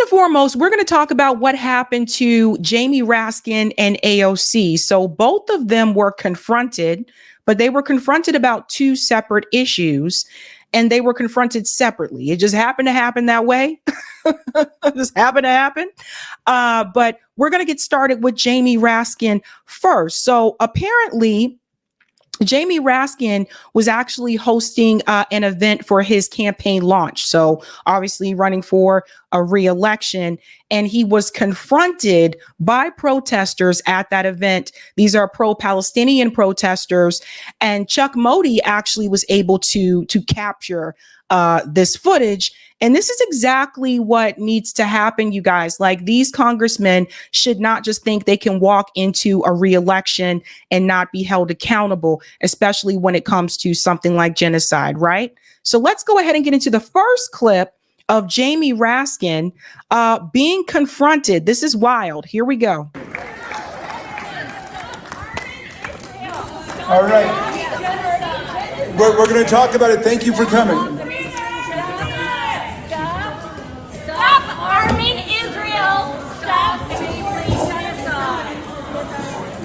and foremost, we're going to talk about what happened to Jamie Raskin and AOC. So both of them were confronted, but they were confronted about two separate issues, and they were confronted separately. It just happened to happen that way. It just happened to happen. But we're going to get started with Jamie Raskin first. So apparently, Jamie Raskin was actually hosting an event for his campaign launch. So obviously running for a re-election, and he was confronted by protesters at that event. These are pro-Palestinian protesters, and Chuck Modi actually was able to capture this footage. And this is exactly what needs to happen, you guys. Like, these congressmen should not just think they can walk into a re-election and not be held accountable, especially when it comes to something like genocide, right? So let's go ahead and get into the first clip of Jamie Raskin being confronted. This is wild. Here we go. All right. We're going to talk about it. Thank you for coming.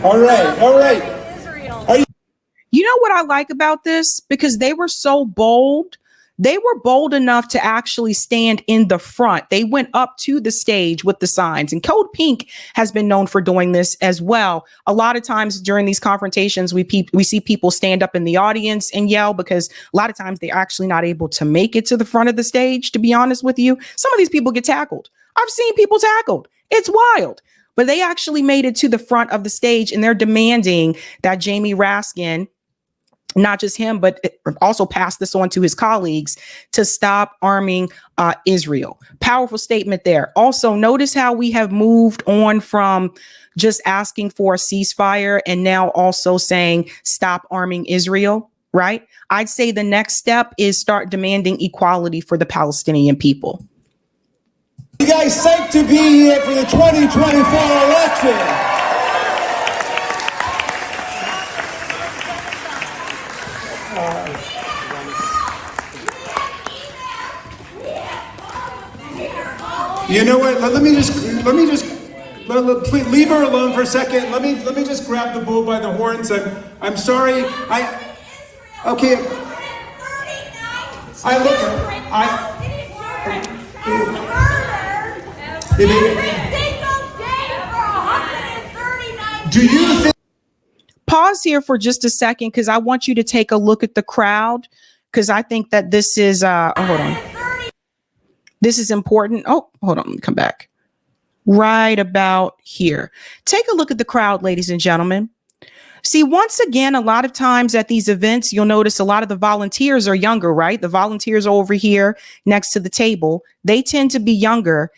All right. You know what I like about this? Because they were so bold. They were bold enough to actually stand in the front. They went up to the stage with the signs. And Code Pink has been known for doing this as well. A lot of times during these confrontations, we see people stand up in the audience and yell, because a lot of times they're actually not able to make it to the front of the stage, to be honest with you. Some of these people get tackled. I've seen people tackled. It's wild. But they actually made it to the front of the stage, and they're demanding that Jamie Raskin, not just him, but also pass this on to his colleagues, to stop arming Israel. Powerful statement there. Also, notice how we have moved on from just asking for a ceasefire and now also saying stop arming Israel, right? I'd say the next step is start demanding equality for the Palestinian people. You guys psyched to be here for the 2024 election? You know what? Let me just please leave her alone for a second. Let me just grab the bull by the horns. I'm sorry. Do you think? Pause here for just a second, because I want you to take a look at the crowd, because I think that this is hold on. This is important. Oh, hold on, let me come back. Right about here. Take a look at the crowd, ladies and gentlemen. See, once again, a lot of times at these events, you'll notice a lot of the volunteers are younger, right? The volunteers are over here next to the table. They tend to be younger.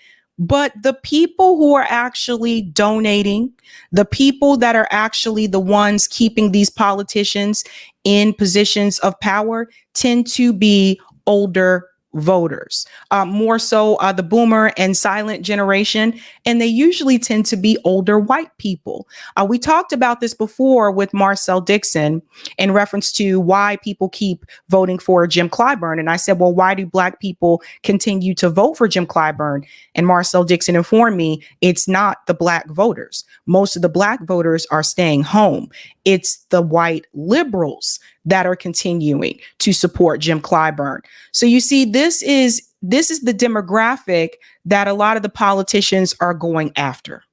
But the people who are actually donating, the people that are actually the ones keeping these politicians in positions of power, tend to be older voters, more so the boomer and silent generation, and they usually tend to be older white people. We talked about this before with Marcel Dixon in reference to why people keep voting for Jim Clyburn. And I said, well, why do Black people continue to vote for Jim Clyburn? And Marcel Dixon informed me it's not the Black voters. Most of the Black voters are staying home. It's the white liberals that are continuing to support Jim Clyburn. So you see, this is the demographic that a lot of the politicians are going after.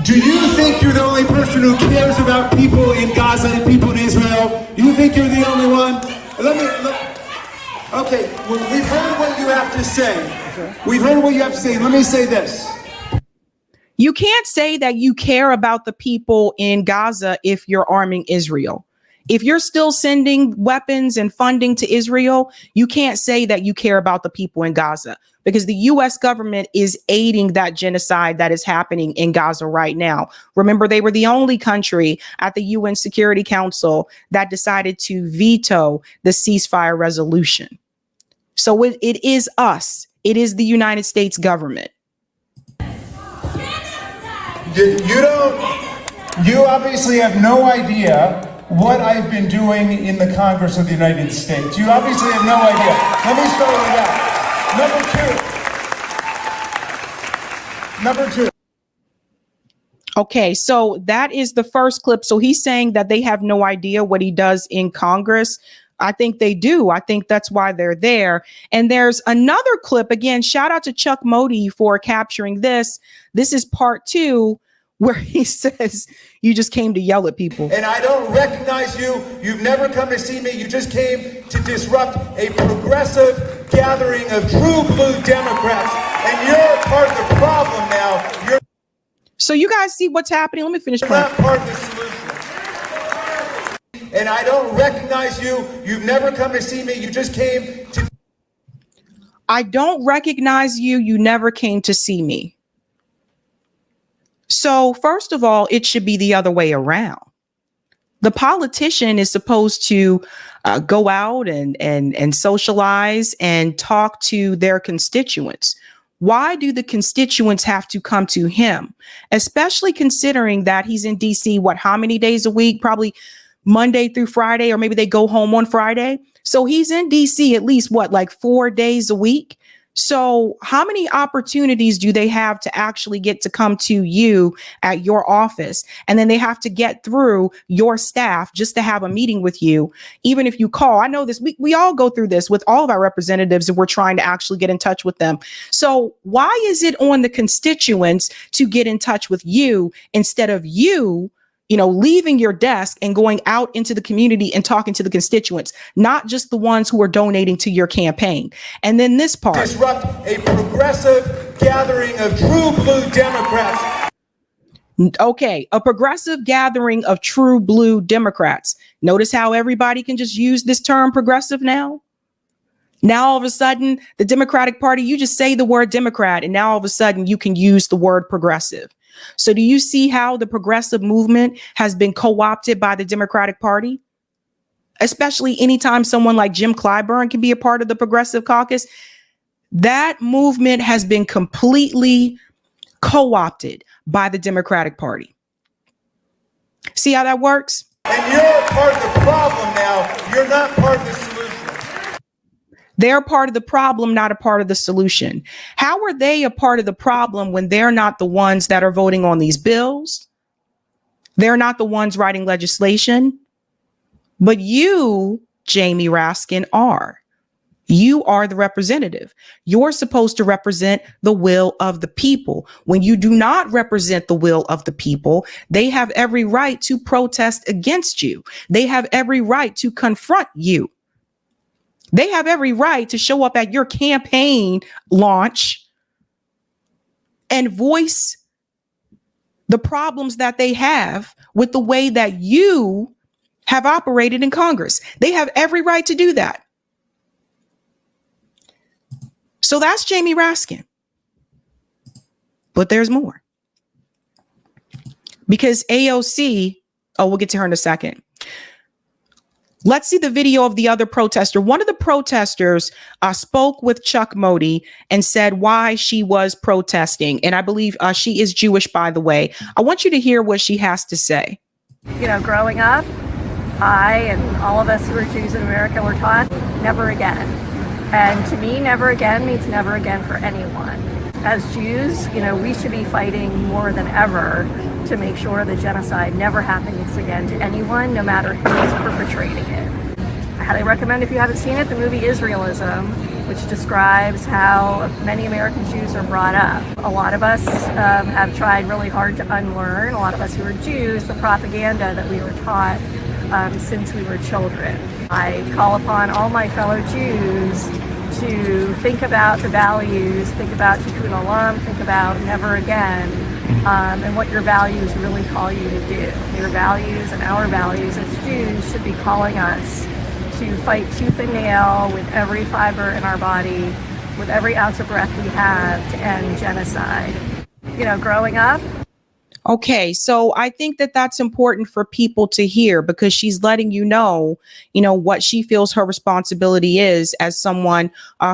Do you think you're the only person who cares about people in Gaza and people in Israel? You think you're the only one? Okay, we've heard what you have to say. We've heard what you have to say. Let me say this. You can't say that you care about the people in Gaza if you're arming Israel. If you're still sending weapons and funding to Israel, you can't say that you care about the people in Gaza, because the U.S. government is aiding that genocide that is happening in Gaza right now. Remember, they were the only country at the UN Security Council that decided to veto the ceasefire resolution. So it is us. It is the United States government. You obviously have no idea what I've been doing in the Congress of the United States. You obviously have no idea. Let me start with that. Number two. Okay, so that is the first clip. So he's saying that they have no idea what he does in Congress. I think they do. I think that's why they're there. And there's another clip. Again, shout out to Chuck Modi for capturing this. This is part 2, where he says, you just came to yell at people. And I don't recognize you. You've never come to see me. You just came to disrupt a progressive gathering of true blue Democrats. And you're part of the problem now. So you guys see what's happening? Let me finish. You're not part of the solution. And I don't recognize you. You've never come to see me. You just came to. I don't recognize you. You never came to see me. So first of all, it should be the other way around. The politician is supposed to go out and socialize and talk to their constituents. Why do the constituents have to come to him? Especially considering that he's in DC, how many days a week? Probably Monday through Friday, or maybe they go home on Friday. So he's in DC at least 4 days a week. So how many opportunities do they have to actually get to come to you at your office? And then they have to get through your staff just to have a meeting with you. Even if you call, I know this, we all go through this with all of our representatives, and we're trying to actually get in touch with them. So why is it on the constituents to get in touch with you instead of you leaving your desk and going out into the community and talking to the constituents, not just the ones who are donating to your campaign? And then this part. Disrupt a progressive gathering of true blue Democrats. Okay, a progressive gathering of true blue Democrats. Notice how everybody can just use this term progressive now? Now, all of a sudden, the Democratic Party, you just say the word Democrat, and now all of a sudden you can use the word progressive. So do you see how the progressive movement has been co-opted by the Democratic Party? Especially anytime someone like Jim Clyburn can be a part of the Progressive Caucus. That movement has been completely co-opted by the Democratic Party. See how that works? And you're part of the problem now. You're not part of the solution. They're part of the problem, not a part of the solution. How are they a part of the problem when they're not the ones that are voting on these bills? They're not the ones writing legislation. But you, Jamie Raskin, are. You are the representative. You're supposed to represent the will of the people. When you do not represent the will of the people, they have every right to protest against you. They have every right to confront you. They have every right to show up at your campaign launch and voice the problems that they have with the way that you have operated in Congress. They have every right to do that. So that's Jamie Raskin. But there's more. Because AOC, we'll get to her in a second. Let's see the video of the other protester. One of the protesters spoke with Chuck Modi and said why she was protesting. And I believe she is Jewish, by the way. I want you to hear what she has to say. Growing up, I and all of us who are Jews in America were taught never again. And to me, never again means never again for anyone. As Jews, we should be fighting more than ever to make sure that genocide never happens again to anyone, no matter who is perpetrating it. I highly recommend, if you haven't seen it, the movie Israelism, which describes how many American Jews are brought up. A lot of us have tried really hard to unlearn, a lot of us who are Jews, the propaganda that we were taught since we were children. I call upon all my fellow Jews to think about the values, think about Tikkun Olam, think about never again, and what your values really call you to do. Your values and our values as Jews should be calling us to fight tooth and nail with every fiber in our body, with every ounce of breath we have, to end genocide. Growing up. Okay, so I think that that's important for people to hear, because she's letting you know what she feels her responsibility is as someone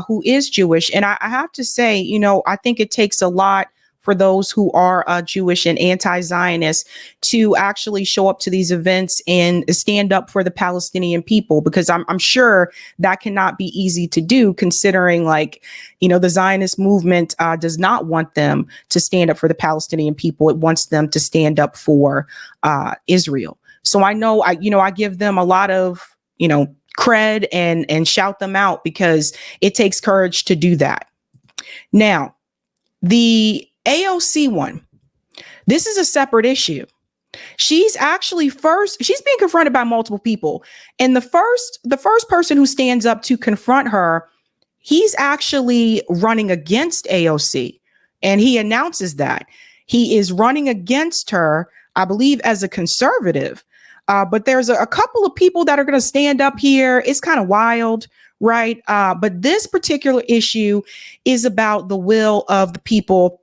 who is Jewish. And I have to say, I think it takes a lot for those who are Jewish and anti-Zionist to actually show up to these events and stand up for the Palestinian people, because I'm sure that cannot be easy to do, considering, like, you know, the Zionist movement does not want them to stand up for the Palestinian people. It wants them to stand up for Israel. So I know I give them a lot of, cred and shout them out, because it takes courage to do that. Now, the AOC one, this is a separate issue. She's actually she's being confronted by multiple people. And the first person who stands up to confront her, he's actually running against AOC. And he announces that he is running against her, I believe, as a conservative. But there's a couple of people that are going to stand up here. It's kind of wild, right? But this particular issue is about the will of the people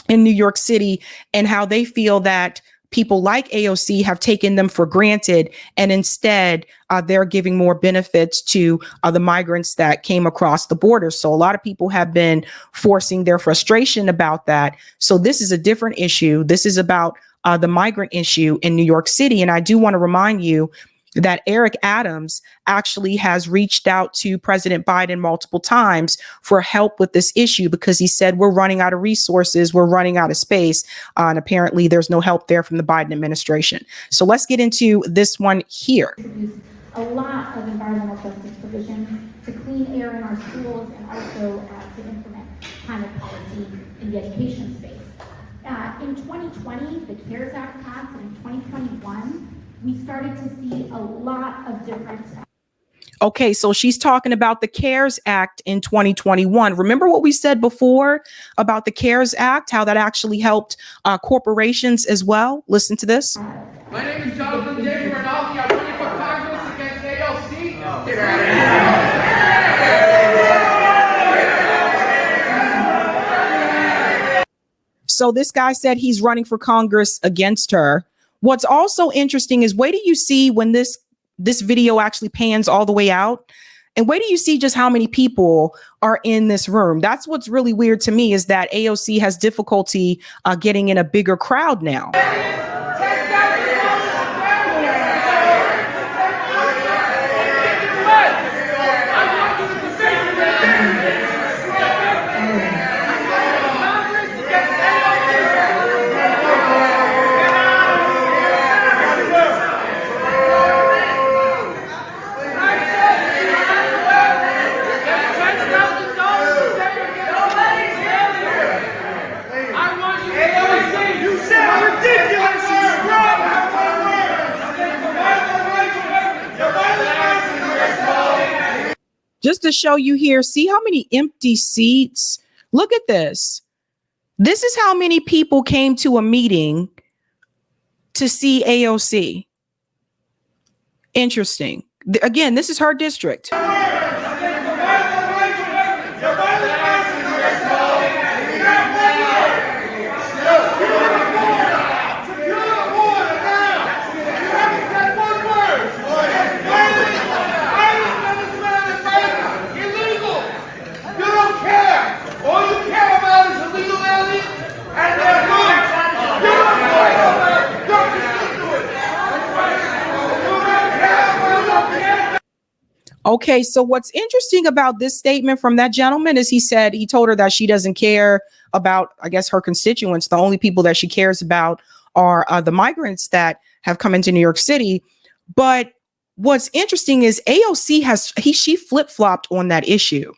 in New York City and how they feel that people like AOC have taken them for granted, and instead they're giving more benefits to the migrants that came across the border. So a lot of people have been forcing their frustration about that. So this is a different issue. This is about the migrant issue in New York City. And I do want to remind you that Eric Adams actually has reached out to President Biden multiple times for help with this issue, because he said, we're running out of resources, we're running out of space. And apparently there's no help there from the Biden administration. So let's get into this one here. A lot of environmental justice provisions to clean air in our schools, and also to implement climate policy in the education space. In 2020, the CARES Act passed, and in 2021, we started to see a lot of different. Okay, so she's talking about the CARES Act in 2021. Remember what we said before about the CARES Act, how that actually helped corporations as well? Listen to this. My name is Yvonne J. I'm running for Congress against AOC. Get out of here. So this guy said he's running for Congress against her. What's also interesting is, wait till you see when this video actually pans all the way out, and wait till you see just how many people are in this room. That's what's really weird to me, is that AOC has difficulty getting in a bigger crowd now. Just to show you here, see how many empty seats? Look at this. This is how many people came to a meeting to see AOC. Interesting. Again, this is her district. Okay, so what's interesting about this statement from that gentleman is he told her that she doesn't care about, I guess, her constituents. The only people that she cares about are the migrants that have come into New York City. But what's interesting is AOC she flip-flopped on that issue.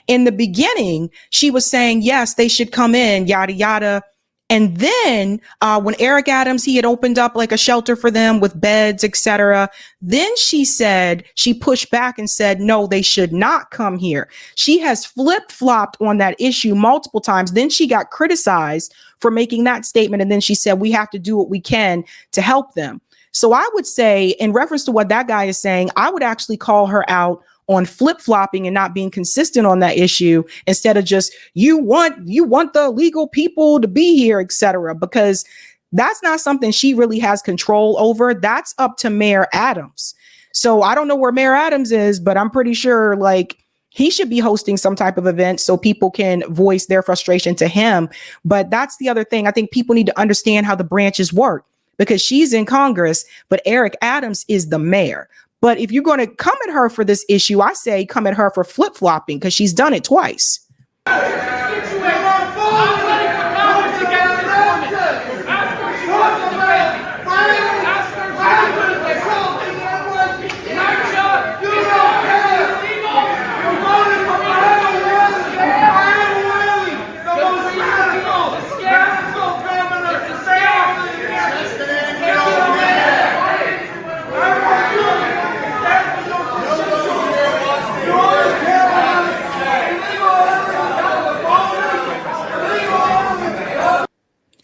In the beginning, she was saying, yes, they should come in, yada, yada. And then when Eric Adams, he had opened up like a shelter for them with beds, etc. Then she pushed back and said, no, they should not come here. She has flip-flopped on that issue multiple times. Then she got criticized for making that statement. And then she said, we have to do what we can to help them. So I would say, in reference to what that guy is saying, I would actually call her out on flip-flopping and not being consistent on that issue, instead of just you want the illegal people to be here, etc. Because that's not something she really has control over. That's up to Mayor Adams. So I don't know where Mayor Adams is, but I'm pretty sure like he should be hosting some type of event so people can voice their frustration to him. But that's the other thing. I think people need to understand how the branches work, because she's in Congress, but Eric Adams is the mayor. But if you're going to come at her for this issue, I say come at her for flip-flopping, because she's done it twice.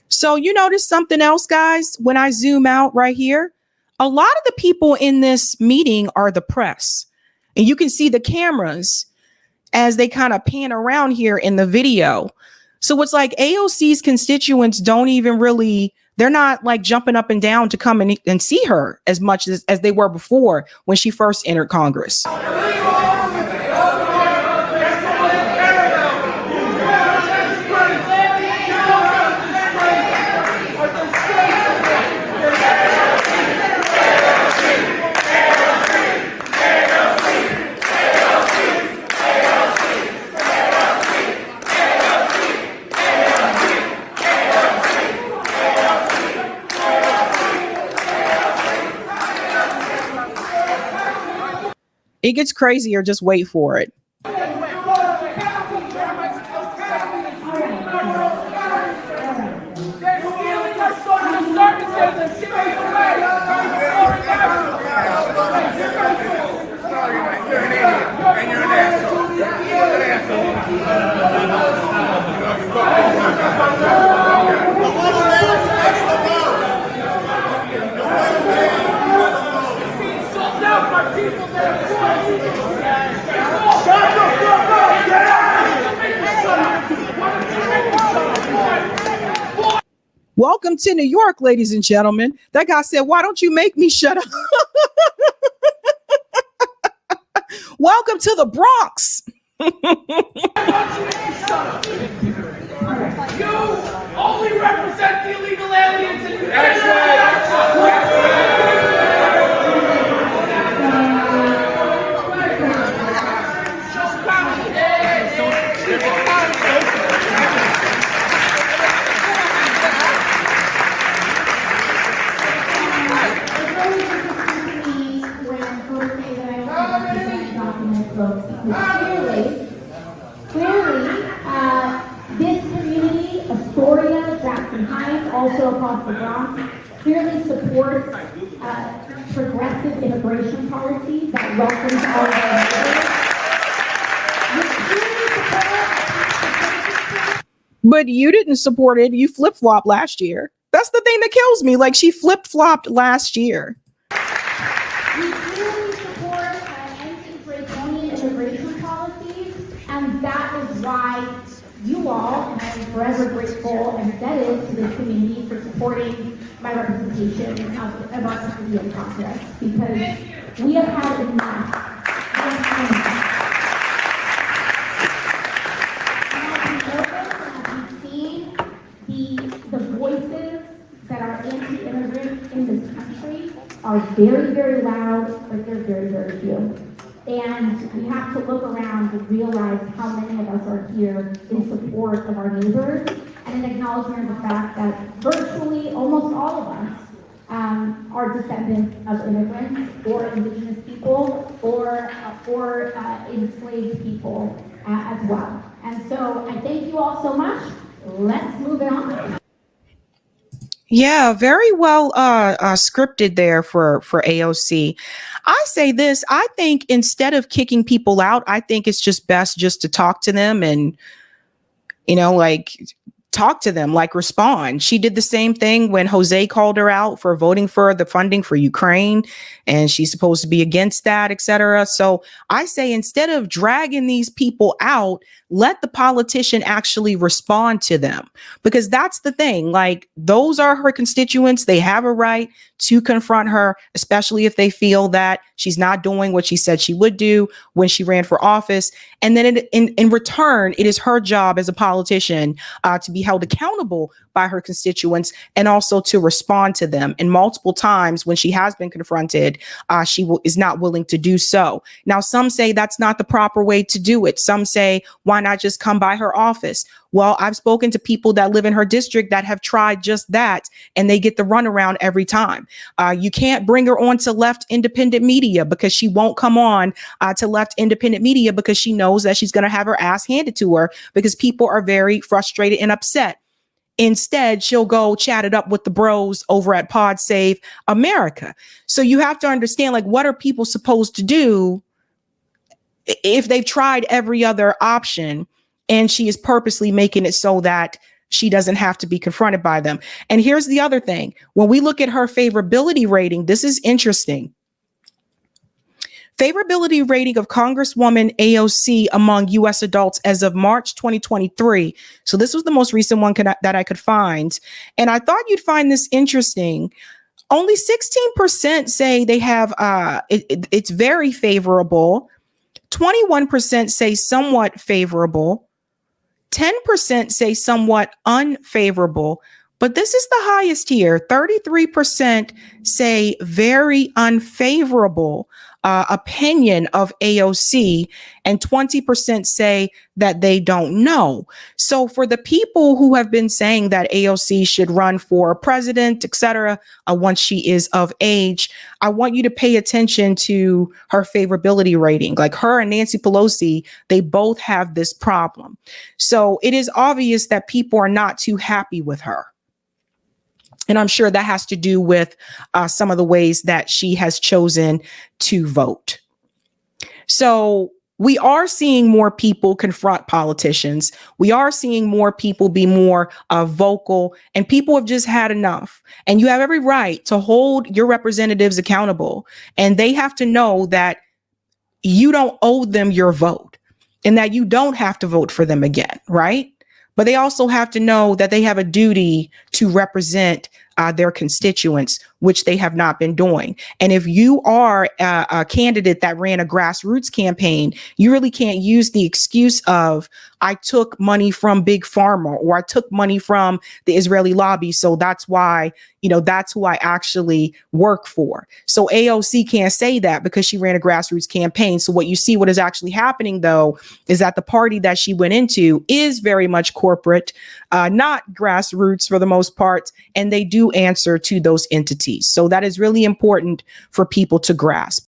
So you notice something else, guys, when I zoom out right here, a lot of the people in this meeting are the press. And you can see the cameras as they kind of pan around here in the video. So it's like AOC's constituents don't even really, they're not like jumping up and down to come and see her as much as they were before when she first entered Congress. It gets crazier. Just wait for it. Welcome to New York, ladies and gentlemen. That guy said, why don't you make me shut up? Welcome to the Bronx. You only represent the illegal aliens in Clearly, this community, Astoria, Jackson Heights, also across the Bronx, clearly supports progressive immigration policy that welcomes all of our. But you didn't support it. You flip-flopped last year. That's the thing that kills me. Like, she flip-flopped last year. We clearly support anti-Draconian immigration policies, and that is why you all, and I am forever grateful and indebted to this community for supporting my representation of our community in Congress, because we have had enough. The voices that are anti-immigrant in this country are very, very loud, but they're very, very few. And we have to look around and realize how many of us are here in support of our neighbors, and an acknowledgement of the fact that virtually almost all of us are descendants of immigrants or indigenous people or enslaved people as well. And so I thank you all so much. Let's move it on. Yeah, very well scripted there for AOC. I say this, I think instead of kicking people out, I think it's just best just to talk to them and, you know, like talk to them, like respond. She did the same thing when Jose called her out for voting for the funding for Ukraine, and she's supposed to be against that, etc. So I say, instead of dragging these people out, let the politician actually respond to them, because that's the thing. Like, those are her constituents. They have a right to confront her, especially if they feel that she's not doing what she said she would do when she ran for office. And then in return, it is her job as a politician to be held accountable by her constituents and also to respond to them. And multiple times when she has been confronted, is not willing to do so. Now, some say that's not the proper way to do it. Some say, why not just come by her office? Well, I've spoken to people that live in her district that have tried just that, and they get the runaround every time. You can't bring her on to left independent media, because she won't come on to left independent media, because she knows that she's going to have her ass handed to her, because people are very frustrated and upset. Instead, she'll go chat it up with the bros over at Pod Save America. So you have to understand, like, what are people supposed to do if they've tried every other option, and she is purposely making it so that she doesn't have to be confronted by them? And here's the other thing. When we look at her favorability rating, this is interesting. Favorability rating of Congresswoman AOC among U.S. adults as of March 2023. So this was the most recent one that I could find. And I thought you'd find this interesting. Only 16% say they have, it's very favorable. 21% say somewhat favorable. 10% say somewhat unfavorable. But this is the highest here. 33% say very unfavorable opinion of AOC, and 20% say that they don't know. So for the people who have been saying that AOC should run for president, etc., once she is of age, I want you to pay attention to her favorability rating. Like, her and Nancy Pelosi, they both have this problem. So it is obvious that people are not too happy with her. And I'm sure that has to do with some of the ways that she has chosen to vote. So we are seeing more people confront politicians. We are seeing more people be more vocal, and people have just had enough. And you have every right to hold your representatives accountable. And they have to know that you don't owe them your vote, and that you don't have to vote for them again, right? But they also have to know that they have a duty to represent their constituents, which they have not been doing. And if you are a candidate that ran a grassroots campaign, you really can't use the excuse of, I took money from Big Pharma, or I took money from the Israeli lobby, so that's why, that's who I actually work for. So AOC can't say that because she ran a grassroots campaign. So what is actually happening, though, is that the party that she went into is very much corporate, not grassroots for the most part, and they do answer to those entities. So that is really important for people to grasp.